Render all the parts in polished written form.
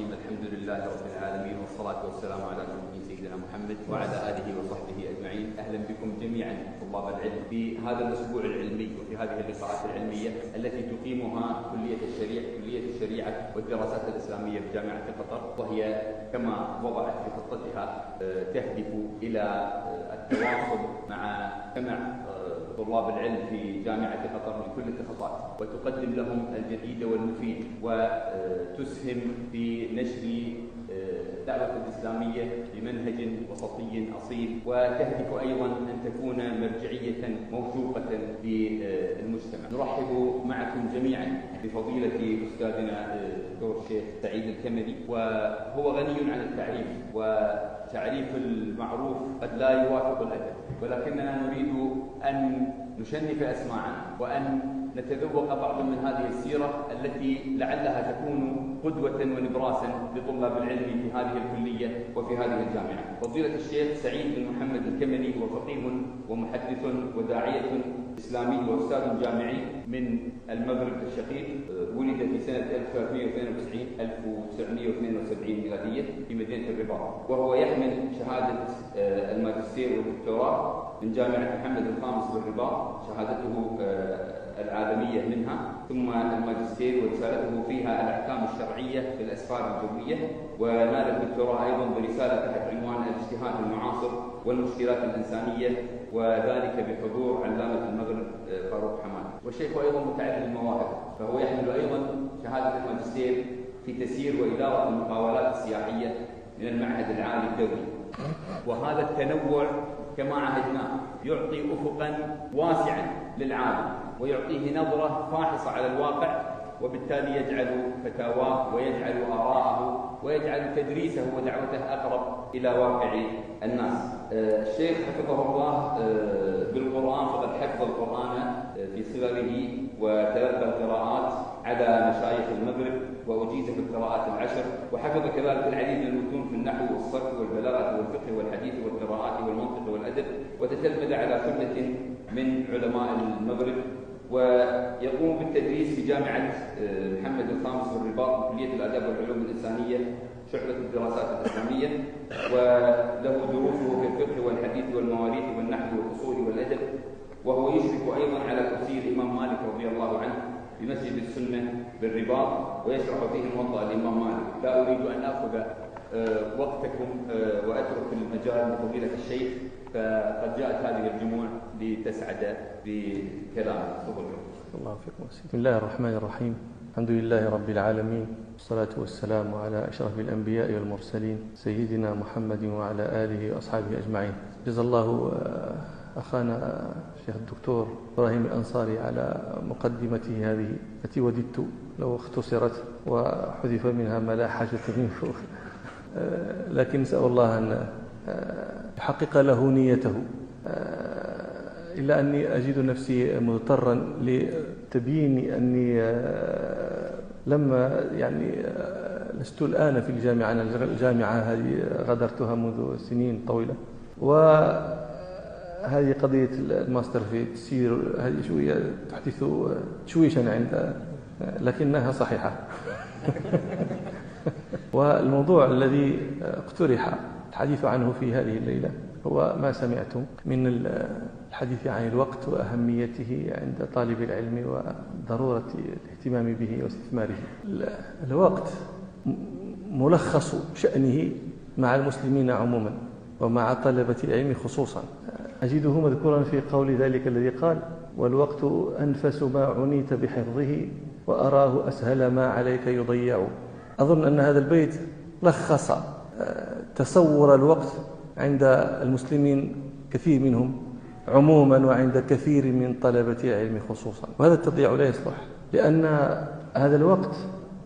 الرحيم. الحمد لله رب العالمين، والصلاة والسلام على سيدنا محمد وعلى آله وصحبه أجمعين. أهلا بكم جميعا طلاب العلم في هذا الأسبوع العلمي وفي هذه اللقاءات العلمية التي تقيمها كلية الشريعة والدراسات الإسلامية بجامعة قطر، وهي كما وضعت في خطتها تهدف إلى التواصل مع جمع طلاب العلم في جامعة قطر من كل التخصصات، وتقدم لهم الجديد والمفيد، وتسهم في نشر الدعوة الإسلامية بمنهج وسطي أصيل، وتهدف أيضا أن تكون مرجعية موثوقة للمجتمع. نرحب معكم جميعا بفضيلة أستاذنا الدكتور الشيخ سعيد الكملي، وهو غني عن التعريف، وتعريف المعروف قد لا يوافق الأدب، ولكننا نريد أن نشنف أسماعا وأن نتذوق بعض من هذه السيرة التي لعلها تكون قدوة ونبراسا لطلاب العلم في هذه الكلية وفي هذه الجامعة. فضيلة الشيخ سعيد بن محمد الكملي هو فقيه ومحدث وداعية إسلامي وأستاذ جامعي من المغرب الشقيق. ولد في سنة 1972 ميلادية في مدينة الرباط، وهو يحمل شهادة الماجستير والدكتوراه من جامعة محمد الخامس بالرباط، شهادته العالمية منها، ثم الماجستير ورسالته فيها الأحكام الشرعية في الأسفار الجوية، ونال الدكتوراه أيضا برسالة تحت عنوان الاجتهاد المعاصر والمشكلات الإنسانية، وذلك بحضور علامة المغرب فاروق حماد. والشيخ أيضا متعدد المواهب، فهو يحمل أيضا شهادة الماجستير في تسيير وإدارة المقاولات السياحية من المعهد العالي الدولي. وهذا التنوع كما عهدناه يعطي أفقا واسعا للعالم، ويعطيه نظرة فاحصة على الواقع، وبالتالي يجعل فتاواه ويجعل آراءه ويجعل تدريسه ودعوته أقرب إلى واقع الناس. الشيخ حفظه الله بالقرآن، فقد حفظ القرآن في صغره وتلقى القراءات على مشايخ المغرب وأجيز في القراءات العشر، وحفظ كذلك العديد من المتون في النحو والصرف والبلاغة والفقه والحديث والقراءات والمنطق والأدب، وتتلمذ على ثلة من علماء المغرب، ويقوم بالتدريس في جامعة محمد الخامس بالرباط بكلية الآداب والعلوم الإنسانية شعبة الدراسات الإسلامية، وله دروسه في الفقه والحديث والمواريث والنحو والأصول والأدب، وهو يشرف أيضا على تفسير الإمام مالك رضي الله عنه بمسجد السنة بالرباط، ويشرح فيه موطأ الإمام مالك. لا أريد أن أخذ وقتكم وأترك المجال لفضيلة الشيخ، فقد جاءت هذه الجموع لتسعد بكلام. الله فيكم. بسم الله الرحمن الرحيم. الحمد لله رب العالمين، والصلاة والسلام على أشرف الأنبياء والمرسلين سيدنا محمد وعلى آله وأصحابه أجمعين. جزا الله أخانا الشيخ الدكتور إبراهيم الأنصاري على مقدمته هذه التي وددت لو اختصرت وحذف منها ما لا حاجة منه، لكن نسأل الله أن يحقق له نيته. إلا أني أجد نفسي مضطرا لتبيين أني لما لست الآن في الجامعة. أنا الجامعة هذه غادرتها منذ سنين طويلة، وهذه قضية الماستر في التسيير هذه شوية تحدث تشويشا عند، لكنها صحيحة. والموضوع الذي اقترح الحديث عنه في هذه الليلة هو ما سمعتم من الحديث عن الوقت وأهميته عند طالب العلم وضرورة الاهتمام به واستثماره. الوقت ملخص شأنه مع المسلمين عموما ومع طلبة العلم خصوصا. أجده مذكورا في قول ذلك الذي قال: والوقت أنفس ما عنيت بحفظه وأراه أسهل ما عليك يضيع. أظن أن هذا البيت لخص تصور الوقت عند المسلمين كثير منهم عموما، وعند كثير من طلبة العلم خصوصا. وهذا التضييع لا يصلح، لأن هذا الوقت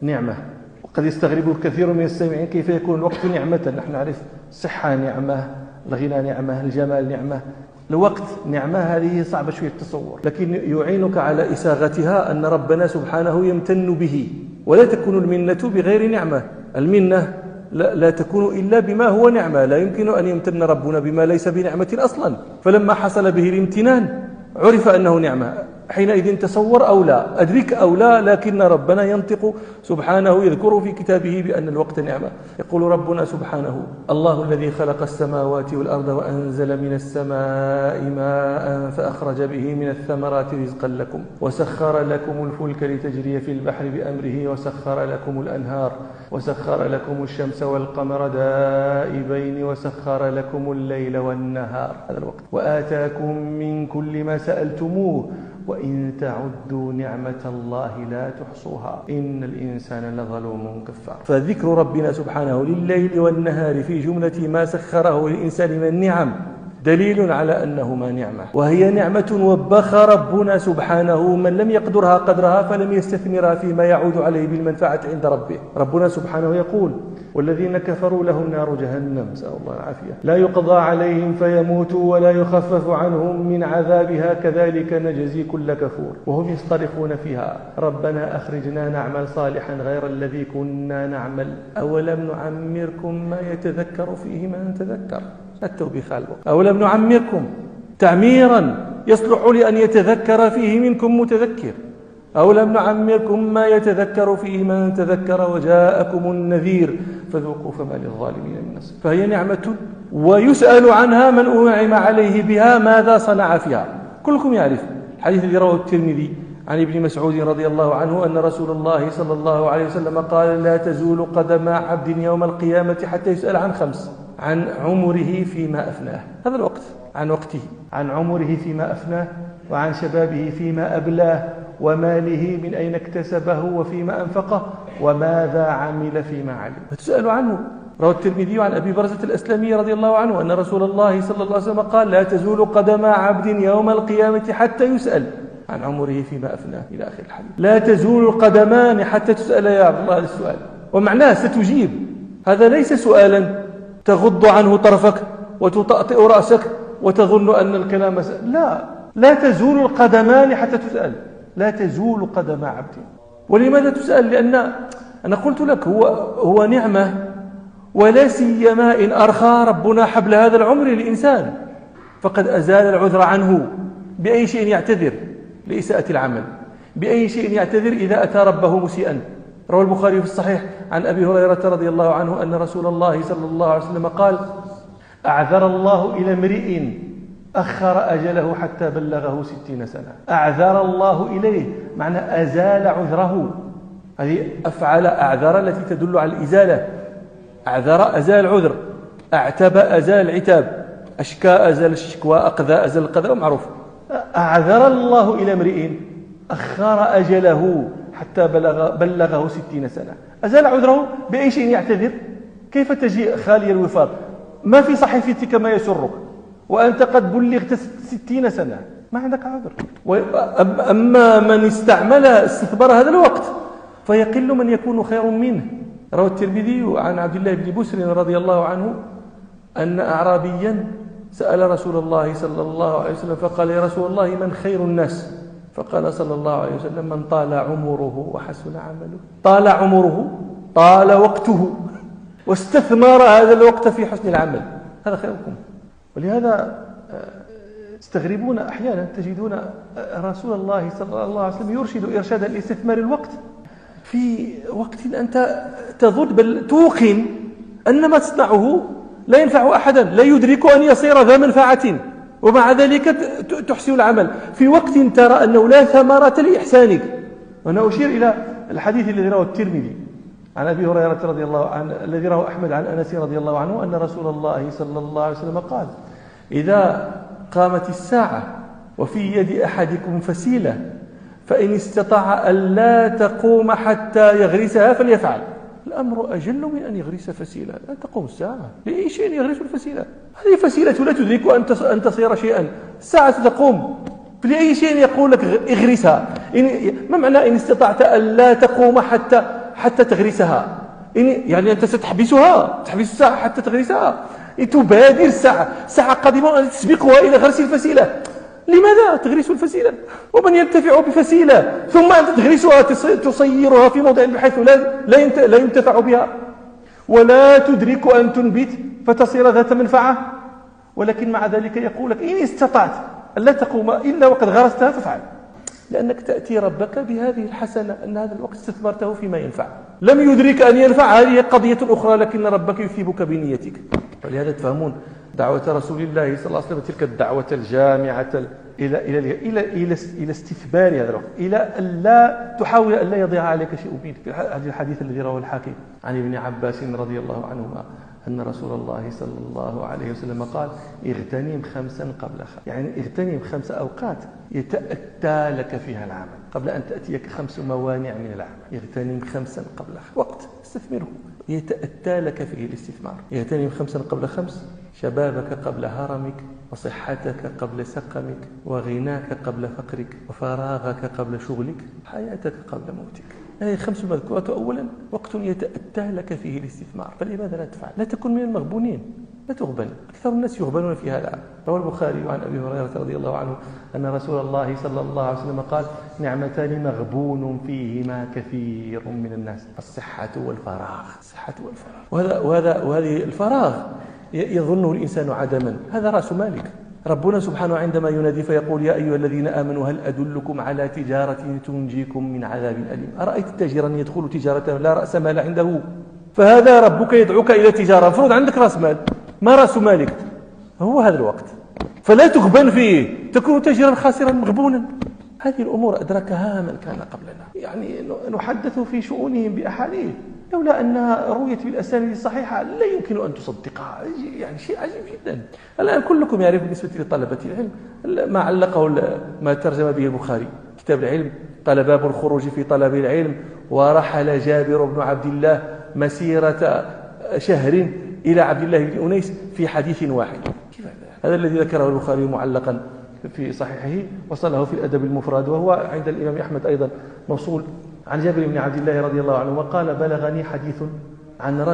نعمة، وقد يستغرب الكثير من السامعين كيف يكون الوقت نعمة. نحن نعرف الصحة نعمة، الغنى نعمة، الجمال نعمة. الوقت نعمة هذه صعبة شوية التصور، لكن يعينك على إساغتها أن ربنا سبحانه يمتن به، ولا تكون المنة بغير نعمة. المنة لا تكون إلا بما هو نعمة. لا يمكن أن يمتن ربنا بما ليس بنعمة أصلا، فلما حصل به الامتنان عرف أنه نعمة. حينئذ تصور أو لا، أدرك أو لا، لكن ربنا ينطق سبحانه يذكر في كتابه بأن الوقت نعمة. يقول ربنا سبحانه: الله الذي خلق السماوات والأرض وأنزل من السماء ماء فأخرج به من الثمرات رزقا لكم وسخر لكم الفلك لتجري في البحر بأمره وسخر لكم الأنهار وسخر لكم الشمس والقمر دائبين وسخر لكم الليل والنهار. هذا الوقت. وآتاكم من كل ما سألتموه وإن تعدوا نعمة الله لا تحصوها إن الإنسان لظلوم كفار. فذكر ربنا سبحانه لليل والنهار في جملة ما سخره للإنسان من النعم دليل على أنهما نعمة، وهي نعمة وبخ ربنا سبحانه من لم يقدرها قدرها فلم يستثمرها فيما يعود عليه بالمنفعة عند ربه. ربنا سبحانه يقول: والذين كفروا لهم نار جهنم، نسأل الله العافية، لا يقضى عليهم فيموتوا ولا يخفف عنهم من عذابها كذلك نجزي كل كفور وهم يصطرخون فيها ربنا أخرجنا نعمل صالحا غير الذي كنا نعمل أولم نعمركم ما يتذكر فيه من تذكر. التوبيخ على الوقت. أولم نعمركم تعميرا يصلح لأن يتذكر فيه منكم متذكر. أولم نعمركم ما يتذكر فيه من تذكر وجاءكم النذير فذوقوا فما للظالمين من نصير. فهي نعمة ويسأل عنها من أنعم عليه بها ماذا صنع فيها. كلكم يعرف الحديث الذي رواه الترمذي عن ابن مسعود رضي الله عنه أن رسول الله صلى الله عليه وسلم قال: لا تزول قدم عبد يوم القيامة حتى يسأل عن 5: عن عمره فيما أفناه، هذا الوقت، عن وقته، عن عمره فيما أفناه، وعن شبابه فيما أبلاه، وماله من أين اكتسبه وفيما أنفقه، وماذا عمل فيما علم. فتسأل عنه. روى الترمذي عن أبي برزة الأسلمي رضي الله عنه أن رسول الله صلى الله عليه وسلم قال: لا تزول قدم عبد يوم القيامة حتى يسأل عن عمره فيما أفناه، إلى آخر الحديث. لا تزول القدمان حتى تسأل يا عبد الله السؤال، ومعناه ستجيب. هذا ليس سؤالا تغض عنه طرفك وتطأطئ رأسك وتظن أن الكلام لا تزول القدمان حتى تسأل. لا تزول قدم عبد. ولماذا تسأل؟ لأن أنا قلت لك هو نعمة، ولا سيما إن أرخى ربنا حبل هذا العمر للإنسان، فقد أزال العذر عنه. بأي شيء يعتذر؟ لإساءة العمل. بأي شيء يعتذر إذا أتى ربه مسيئا؟ روى البخاري في الصحيح عن أبي هريرة رضي الله عنه أن رسول الله صلى الله عليه وسلم قال: أعذر الله إلى امرئ أخر أجله حتى بلغه 60 سنة. أعذر الله إليه معنى أزال عذره. هذه أفعال أعذر التي تدل على الإزالة. أعذر أزال العذر، أعتب أزال العتاب، أشكى أزال الشكوى، أقذى أزال القذى، معروف. أعذر الله إلى امرئ أخر أجله حتى بلغه 60 سنة. أزال عذره. بأي شيء يعتذر؟ كيف تجي خالي الوفاق ما في صحيفتك ما يسرك وأنت قد بلغت 60 سنة؟ ما عندك عذر. أما من استثمر هذا الوقت فيقل من يكون خير منه. روى الترمذي عن عبد الله بن بسر رضي الله عنه أن أعرابيا سأل رسول الله صلى الله عليه وسلم فقال: يا رسول الله من خير الناس؟ فقال صلى الله عليه وسلم: من طال عمره وحسن عمله. طال عمره، طال وقته، واستثمر هذا الوقت في حسن العمل، هذا خيركم. ولهذا تستغربون أحيانا تجدون رسول الله صلى الله عليه وسلم يرشد إرشادا لاستثمار الوقت في وقت أنت تظن بل توقن أن ما تصنعه لا ينفع أحدا، لا يدرك أن يصير ذا منفعة، ومع ذلك تحسن العمل في وقت ترى أنه لا ثمرة لإحسانك. وأنا أشير إلى الحديث الذي رواه الترمذي عن أبي هريرة رضي الله عنه الذي رواه أحمد عن أنس رضي الله عنه أن رسول الله صلى الله عليه وسلم قال: إذا قامت الساعة وفي يد أحدكم فسيلة فإن استطاع أن لا تقوم حتى يغرسها فليفعل. الأمر أجل من أن يغرس فسيلة. لا تقوم الساعة لأي شيء يغرس الفسيلة. هذه فسيلة لا تدرك أن تصير شيئا. الساعة تقوم لأي شيء يقول لك اغرسها. ما معنى إن استطعت أن لا تقوم حتى تغرسها؟ يعني أنت ستحبسها، تحبس الساعة حتى تغرسها. تبادر الساعة قادمة أن تسبقها إلى غرس الفسيلة. لماذا تغرس الفسيلة؟ ومن ينتفع بفسيلة ثم أنت تغرسها تصيرها في موضع بحيث لا ينتفع بها ولا تدرك أن تنبت فتصير ذات منفعة. ولكن مع ذلك يقول لك إن استطعت أن لا تقوم إلا وقد غرستها فافعل. لأنك تأتي ربك بهذه الحسنة أن هذا الوقت استثمرته فيما ينفع. لم يدرك أن ينفع، هذه قضية أخرى، لكن ربك يثيبك بنيتك. ولهذا تفهمون دعوة رسول الله صلى الله عليه وسلم تلك الدعوة الجامعة إلى استثمار هذا الوقت، إلى أن لا تحاول أن لا يضيع عليك شيء منك. هذا الحديث الذي رواه الحاكم عن ابن عباس رضي الله عنهما أن رسول الله صلى الله عليه وسلم قال: اغتنم 5 قبل 5، يعني اغتنم 5 أوقات يتأتى لك فيها العمل قبل أن تأتيك 5 موانع من العمل. اغتنم 5 قبل 5، وقت استثمره يتأتى لك فيه الاستثمار. اغتنم 5 قبل 5، شبابك قبل هرمك، وصحتك قبل سقمك، وغناك قبل فقرك، وفراغك قبل شغلك، حياتك قبل موتك. هذه 5 مذكورات. أولا وقت يتأتى لك فيه الاستثمار، فلماذا لا تفعل؟ لا تكن من المغبونين، لا تغبن. أكثر الناس يغبنون في هذا. روى البخاري عن أبي هريرة رضي الله عنه أن رسول الله صلى الله عليه وسلم قال: نعمتان مغبون فيهما كثير من الناس، الصحة والفراغ. الصحة والفراغ، وهذه الفراغ يظنه الإنسان عدما، هذا رأس مالك. ربنا سبحانه عندما ينادي فيقول: يا أيها الذين آمنوا هل أدلكم على تجارة تنجيكم من عذاب أليم. أرأيت تاجرا يدخل تجارة لا رأس مال عنده؟ فهذا ربك يدعوك إلى تجارة، فرض عندك رأس مال، ما رأس مالك؟ هو هذا الوقت، فلا تغبن فيه، تكون تاجرا خاسرا مغبونا. هذه الأمور أدركها من كان قبلنا، يعني نحدث في شؤونهم بأحاديث لولا أنها رويت بالأسانيد الصحيحة لا يمكن أن تصدقها. يعني شيء عجيب جدا. الآن كلكم يعرف بالنسبة لطلبة العلم ما علقه، ما ترجم به البخاري كتاب العلم، قال: باب الخروج في طلب العلم. ورحل جابر بن عبد الله مسيرة شهر إلى عبد الله بن أنيس في حديث واحد. هذا الذي ذكره البخاري معلقا في صحيحه، وصله في الأدب المفرد، وهو عند الإمام أحمد أيضا موصول عن جابر بن عبد الله رضي الله عنه. وقال: بلغني حديث عن رجل